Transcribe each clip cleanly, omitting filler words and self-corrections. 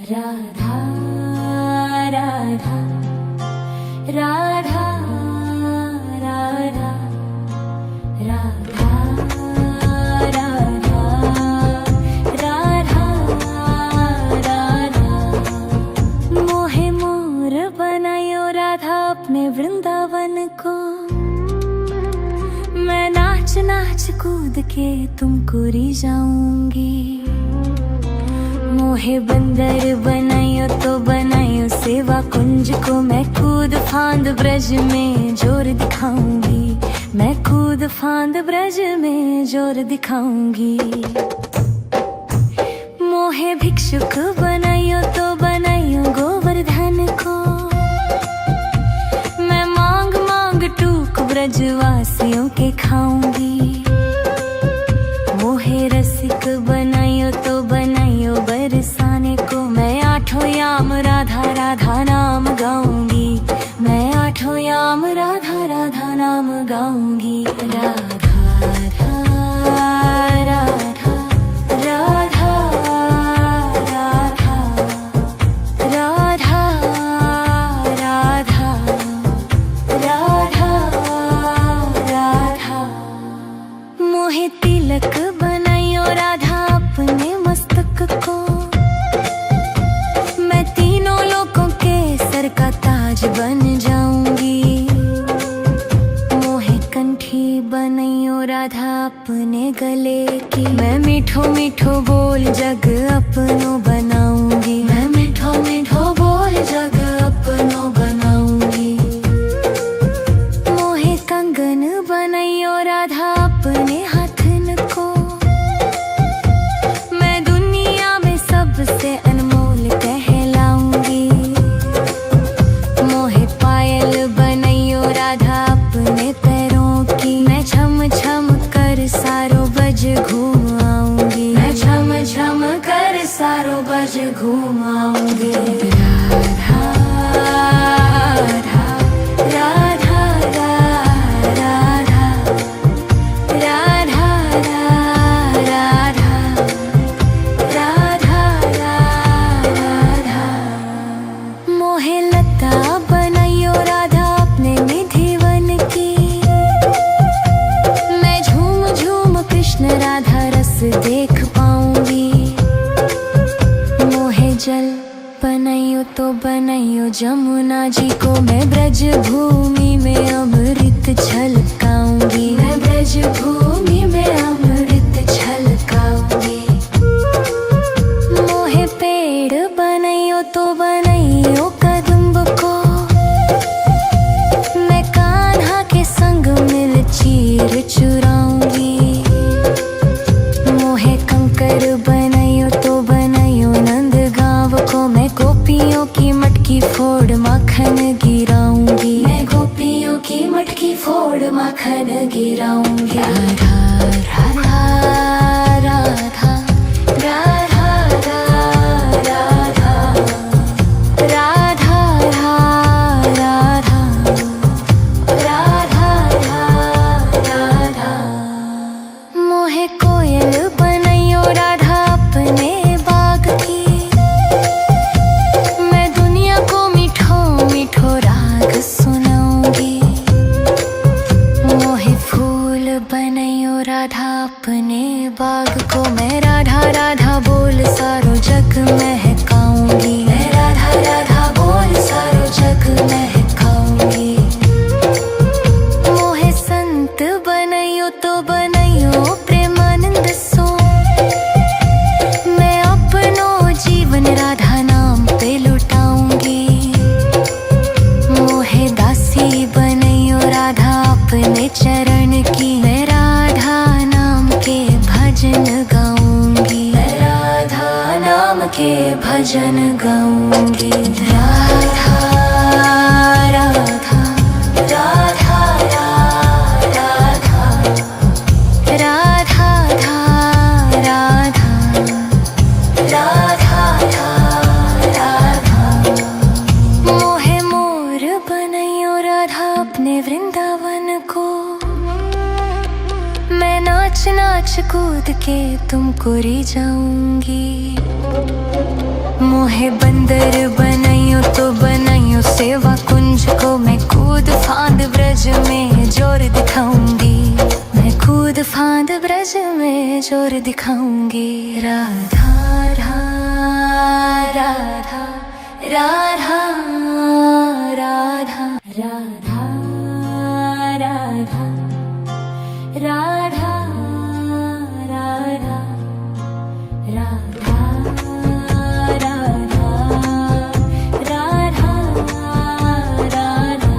राधा राधा राधा राधा राधा राधा राधा राधा मोहे मोर बनायो राधा अपने वृंदावन को। मैं नाच नाच कूद के तुमको रिझाऊंगी। मोहे बंदर बनायो तो बनायो सेवा कुंज को। मैं कूद फांद ब्रज में जोर दिखाऊंगी। मैं कूद फांद ब्रज में जोर दिखाऊंगी। मोहे भिक्षुक बनायो तो बनायो गोवर्धन को। मैं मांग मांग टूक ब्रजवासियों के खाऊंगी। मोहे रसिक बनायो तो बनायो बरसाने को। मैं आठों याम राधा राधा नाम गाऊंगी। मैं आठों याम राधा राधा नाम गाऊंगी। राधा राधा राधा राधा राधा राधा राधा राधा। मोहे तिलक बनायो राधा अपने मस्तक को। मैं तीनों लोगों के सर का ताज बन जाऊंगी। मोहे कंठी बनायो राधा अपने गले की। मैं मीठो मीठो बोल जग अपनो बनाऊंगी। मैं मीठो मीठो बोल जग अपनो बनाऊंगी। मोहे कंगन बनायो राधा अपने हाथन को। मैं दुनिया में सबसे अनमोल कहलाऊंगी। मोहे पायल बनायो राधा अपने पैरों की। मैं छम छम कर सारो बज घूम आऊंगी। मैं छम छम कर सारो बज घूम आऊंगी। राधा राधा राधा राधा राधा राधा राधा राधा। मोहे लता बनायो राधा अपने निधिवन की। मैं झूम झूम कृष्ण राधा रस देख पाऊंगी। मोहे जल बनायो तो बनायो जमुना जी को। मैं ब्रज भूमि में अमृत छलकाऊंगी। मैं ब्रज भूमि में अमृत छलकाऊंगी। मोहे पेड़ बनायो तो बनायो कदम्ब को। मैं कान्हा के संग मिल चीर चुराऊंगी। मोहे कंकर बनायो तो बनायो नंद गांव को। मैं गोपियों की मटकी फोड़ माखन गिराऊंगी। मैं गोपियों की मटकी फोड़ माखन गिराऊंगी। राधा राधा राधा राधा राधा राधा राधा राधा। मोहे कोयल बनायो राधा अपने बाग की। मैं दुनिया को मीठो मीठो राग सुनाऊंगी। मोहे फूल बनायो राधा अपने बाग को। मैं राधा राधा बोल सारो जग महकाऊंगी। मैं राधा राधा बोल सारो जग महकाऊंगी। मोहे संत बनायो तो बनायो प्रेमानंद सो। मैं अपनो जीवन राधा नाम पे लुटाऊंगी। मोहे दासी बनायो राधा अपने चरण की। मैं राधा नाम के भजन गाऊंगी। मैं राधा नाम के भजन गाऊंगी। राधा राधा राधा राधा राधा राधा राधा। मोहे मोर बनायो राधा अपने वृंदावन को। मैं नाच नाच कूद के तुमको रिझाऊंगी। मोहे बंदर बनाइयो तो बनाइयो सेवा कुंज को मैं कूद फांद ब्रज में जोर दिखाऊंगी, मैं कूद फांद ब्रज में जोर दिखाऊंगी। राधा राधा राधा राधा राधा राधा राधा राधा राधा राधा राधा राधा।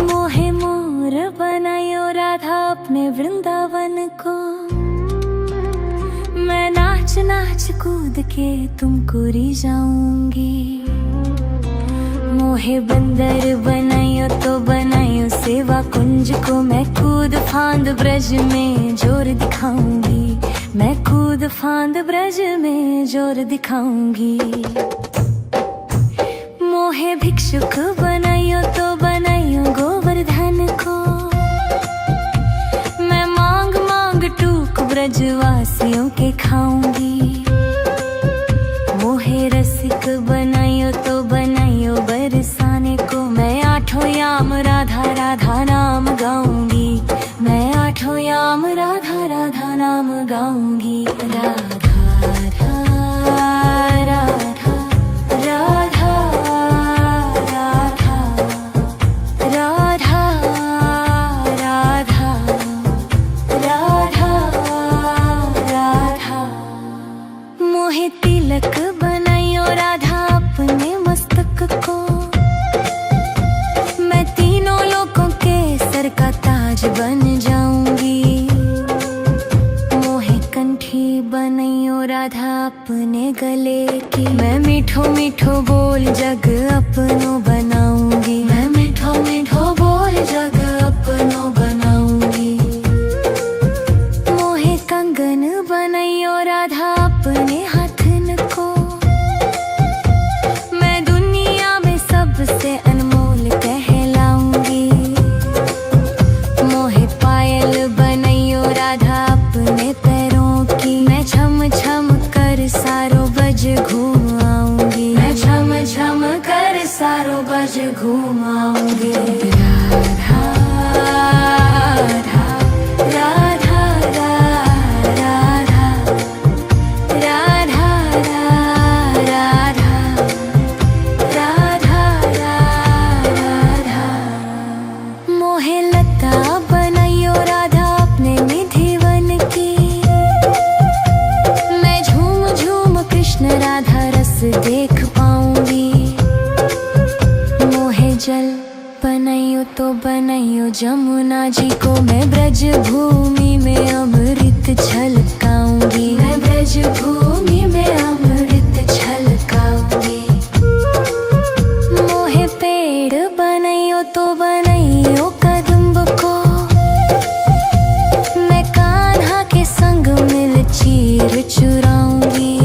मोहे मोर बनायो राधा अपने वृंदावन को, मैं नाच नाच कूद के तुमको रिझाऊंगी। मोहे बंदर बनायो तो बनायो सेवा कुंज को, मैं कूद फांद ब्रज में जोर दिखाऊंगी, मैं कूद फांद ब्रज में जोर दिखाऊंगी। मोहे भिक्षुक बनायो तो बनायो गोवर्धन को, मैं मांग मांग टूक ब्रजवासियों के खाऊंगी। मोहे रसिक बनायो तो बनायो बरसाने को, मैं आठों याम राधा राधा नाम गाऊंगी, मैं आठों याम राधा राधा नाम गाऊंगी। राधा राधा राधा राधा राधा राधा राधा राधा। मोहे तिलक बनायो राधा अपने मस्तक को, मैं तीनों लोगों के सर का ताज बन जाऊंगी। मोहे कंठी बनायो राधा अपने गले की, मैं मीठो मीठो बोल जग अपनो बनाऊंगी, मैं मीठो मीठो बोल जग अपनो बनाऊंगी। मोहे कंगन बनायो राधा अपने हाथन को, मैं दुनिया में सबसे अनमोल कहलाऊंगी। मोहे पायल बनायो राधा अपने पैरों की, मैं छम छम कर सारो बज घूम आऊंगी, मैं छम छम कर सारो बज घूम आऊंगी। राधा राधा राधा राधा राधा राधा राधा राधा। मोहे लता बनायो राधा अपने निधिवन की, मैं झूम झूम कृष्ण राधा रस देख पाऊंगी। मोहे जल बनायो तो बनायो जमुना जी को, मैं ब्रज भूमि में अमृत छलकाऊंगी, मैं ब्रज भूमि में अमृत छलकाऊंगी। मोहे पेड़ बनायो तो बनायो कदम्ब को, मैं कान्हा के संग मिल चीर चुराऊंगी।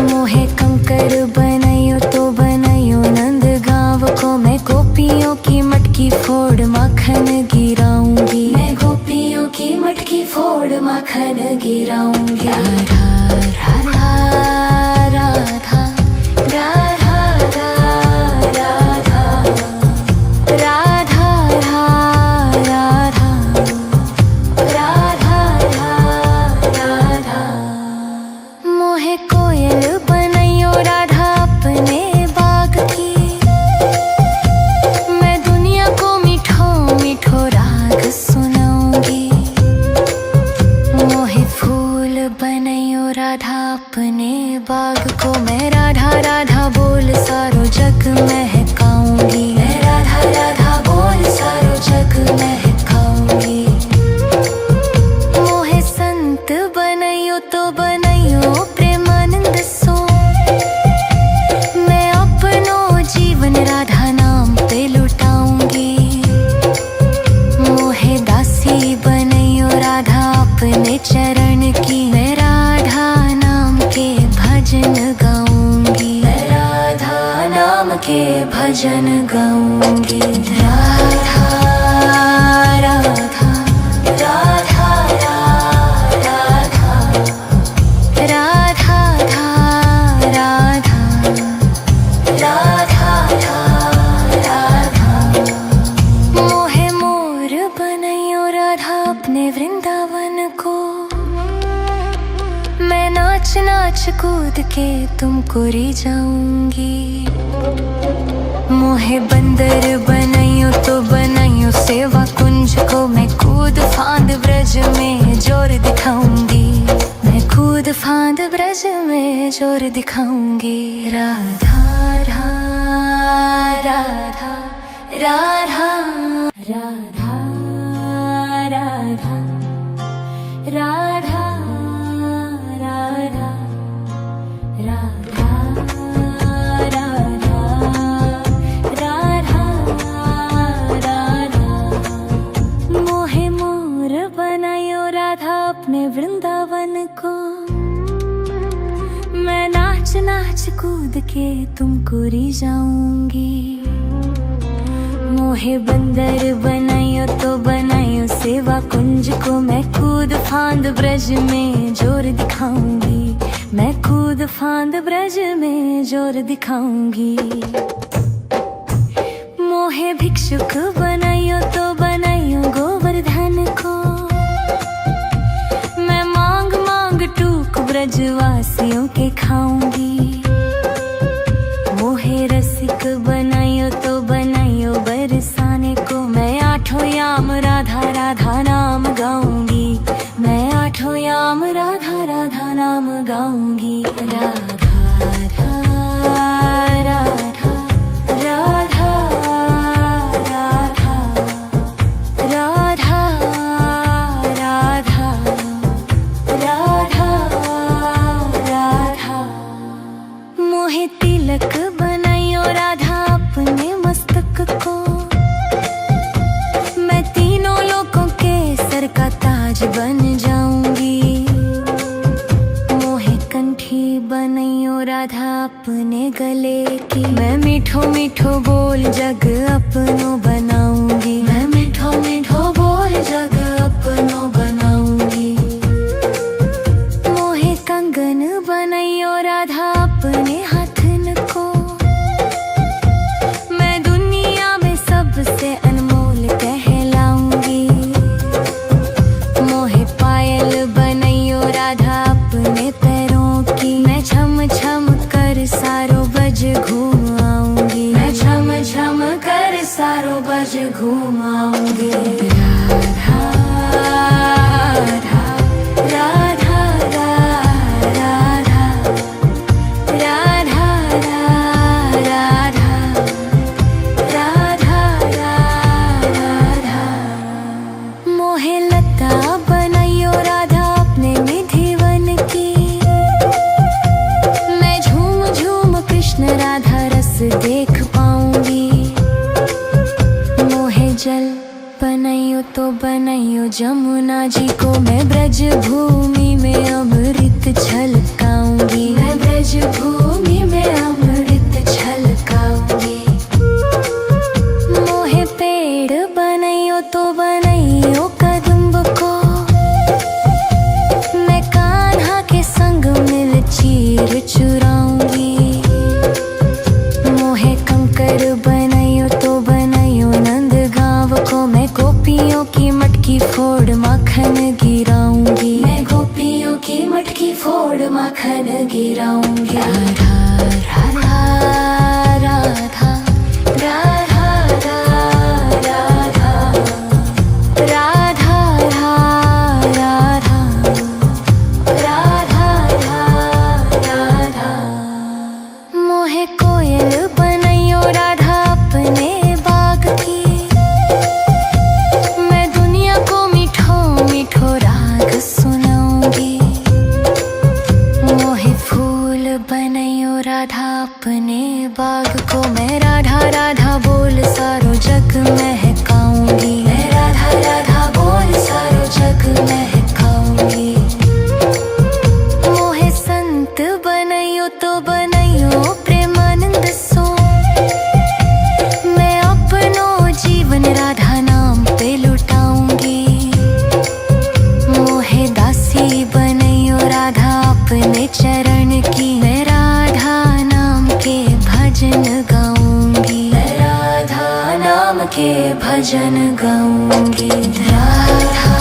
मोहे कंकर बनायो तो बनायो नंद गांव को, मैं गोपियों की मटकी फोड़ माखन गिराऊंगी, मैं गोपियों की मटकी फोड़ माखन गिराऊंगी। राधा राधा राधा राधा राधा राधा राधा राधा राधा। मोहे कोयल बनायो राधा अपने बाग की, मैं दुनिया को मीठो मीठो राग सुनाऊंगी। मोहे फूल बनायो राधा अपने बाग को, मैं राधा राधा बोल सारो जग महकाऊंगी, मैं राधा राधा बोल सारो जग महकाऊंगी। मोहे संत बनायो तो बनायो प्रेमानंद सो, मैं अपनो जीवन राधा नाम पे लुटाऊंगी। मोहे दासी बनायो राधा अपने चरण की, मैं राधा नाम के भजन गाऊंगी, मैं राधा नाम के भजन गाऊंगी। राधा राधा राधा राधा राधा राधा कूद के तुमको री जाऊंगी। मोहे बंदर बनाइयो तो बनाइयो सेवा कुंज को, मैं कूद फांद ब्रज में जोर दिखाऊंगी। मैं कूद फांद ब्रज में जोर दिखाऊंगी। राधा राधा राधा राधा राधा राधा राधा राधा राधा राधा। मोहे मोर बनायो राधा अपने वृंदावन को, मैं नाच नाच कूद के तुमको री जाऊंगी। मोहे बंदर बनाइयो तो बनाइयो सेवा कुंज को, मैं कूद फांद ब्रज में जोर दिखाऊंगी। मैं कूद फांद ब्रज में जोर दिखाऊंगी। मोहे भिक्षुक बनाइयो तो बनाइयो गोवर्धन को, मैं मांग मांग टूक ब्रजवासियों के खाऊंगी। मोहे रसिक बनाइयो तो बनाइयो बरसाने को, मैं आठों याम राधा राधा नाम गाऊंगी। मैं आठों याम राधा राधा नाम गाऊंगी। राधा राधा राधा राधा राधा राधा राधा राधा राधा। मोहे तिलक बनाइयो राधा अपने मस्तक को, मैं तीनों लोगों के सर का ताज बन जाऊंगी। मोहे कंठी बनाइयो राधा अपने गले की, मैं मीठो मीठो बोल जग अपनो बनाऊंगी। मैं मीठो मीठो बोल जग अपनो बनाऊंगी। मोहे कंगन बनाइयो राधा अपने हाथन को, मैं दुनिया में सबसे अनमोल कहलाऊंगी। मोहे पायल बनाइयो राधा अपने पैरों की, मैं छम छम कर सारो बज घूम आऊंगी। मैं छम छम कर सारो बज घूम आऊंगी। राधा राधा राधा राधा राधा राधा राधा राधा। मोहे लता बनाइयो राधा अपने निधिवन की, मैं झूम झूम कृष्ण राधा रस देख पाऊंगी। मोहे जल बनाइयो तो बनाइयो जमुना जी को, मैं ब्रज भूमि में अमृत छलकाऊंगी। मैं ब्रज भूमि में अमृत छलकाऊंगी। मोहे पेड़ बनाइयो तो बनाइयो कदम्ब को, मैं कान्हा के संग मिल चीर चुराऊंगी। मोहे कंकर बनाइयो तो बनाइयो नंद गाँव को, मैं गोपियों की मटकी फोड़ माखन गिराऊंगी। मैं गोपियों की मटकी फोड़ माखन गिराऊंगी। राधा राधा राधा राधा राधा राधा राधा राधा राधा। मोहे कोयल बनाइयो राधा अपने बाग की, मैं दुनिया को मीठो मीठो राग सुनाऊंगी। मोहे फूल बनाइयो राधा अपने बाग को, मैं राधा राधा बोल सारो जग महकाऊंगी। मैं राधा राधा बोल सारो जग महकाऊंगी। मोहे संत बनाइयो तो बनाइयो प्रेमानंद सो, मैं अपनो जीवन राधा नाम पे लुटाऊंगी। मोहे दासी बनाइयो राधा अपने चरण की, मैं राधा नाम के भजन गाऊंगी। मैं राधा नाम के भजन गाऊंगी। राधा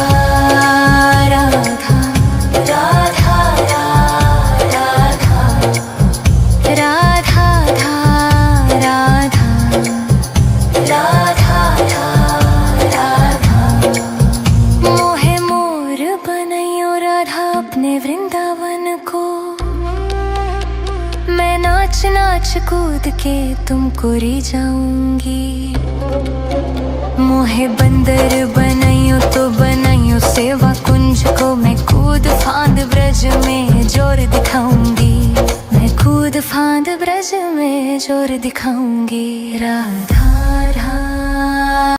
राधा राधा राधा राधा अपने वृंदावन को। मैं नाच नाच कूद के तुमको री जाऊंगी। मोहे बंदर बनाइयो तो बनाइयो सेवा कुंज को। मैं कूद फांद ब्रज में जोर दिखाऊंगी। मैं कूद फांद ब्रज में जोर दिखाऊंगी।